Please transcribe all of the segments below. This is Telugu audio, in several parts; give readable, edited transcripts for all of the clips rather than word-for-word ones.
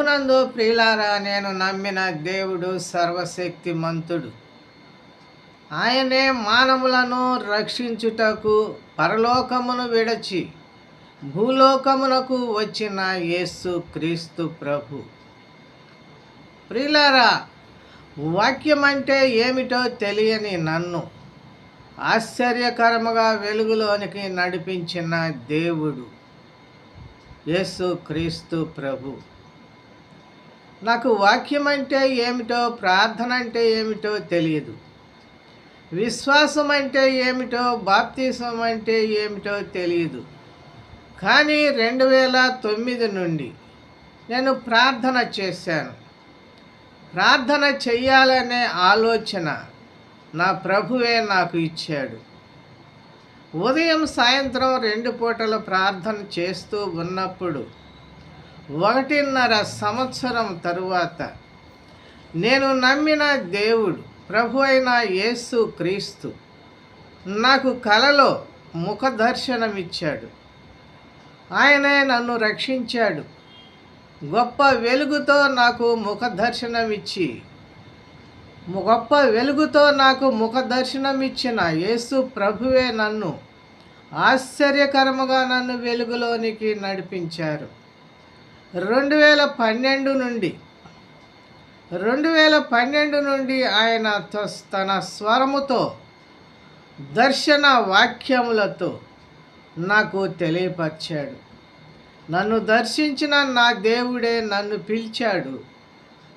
ప్రభునందు ప్రియులారా, నేను నమ్మిన దేవుడు సర్వశక్తిమంతుడు. ఆయనే మానవులను రక్షించుటకు పరలోకమును విడచి భూలోకమునకు వచ్చిన యేసు క్రీస్తు ప్రభు. ప్రియులారా, వాక్యం అంటే ఏమిటో తెలియని నన్ను ఆశ్చర్యకరముగా వెలుగులోనికి నడిపించిన దేవుడు యేసు క్రీస్తు ప్రభు. నాకు వాక్యం అంటే ఏమిటో, ప్రార్థన అంటే ఏమిటో తెలియదు. విశ్వాసం అంటే ఏమిటో, బాప్తిసం అంటే ఏమిటో తెలియదు. కానీ 2009 నుండి నేను ప్రార్థన చేశాను. ప్రార్థన చెయ్యాలనే ఆలోచన నా ప్రభువే నాకు ఇచ్చాడు. ఉదయం సాయంత్రం 2 పూటల ప్రార్థన చేస్తూ ఉన్నప్పుడు 1.5 సంవత్సరం తరువాత నేను నమ్మిన దేవుడు ప్రభు అయిన యేసు క్రీస్తు నాకు కలలో ముఖ దర్శనమిచ్చాడు. ఆయనే నన్ను రక్షించాడు. గొప్ప వెలుగుతో నాకు ముఖ దర్శనమిచ్చి ముఖ దర్శనమిచ్చిన యేసు ప్రభువే నన్ను ఆశ్చర్యకరముగా వెలుగులోనికి నడిపించారు. 2012 నుండి ఆయన తన స్వరముతో దర్శన వాక్యములతో నాకు తెలియపరిచాడు. నన్ను దర్శించిన నా దేవుడే నన్ను పిలిచాడు.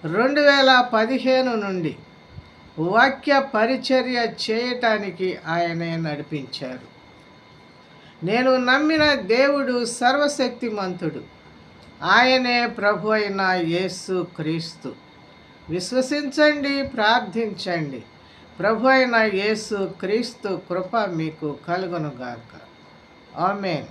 2015 నుండి వాక్య పరిచర్య చేయటానికి ఆయనే నడిపించారు. నేను నమ్మిన దేవుడు సర్వశక్తిమంతుడు. ఆయనే ప్రభు అయిన యేసు క్రీస్తు. విశ్వసించండి, ప్రార్థించండి. ప్రభు అయిన యేసు క్రీస్తు కృప మీకు కలుగునుగాక. ఆమేన్.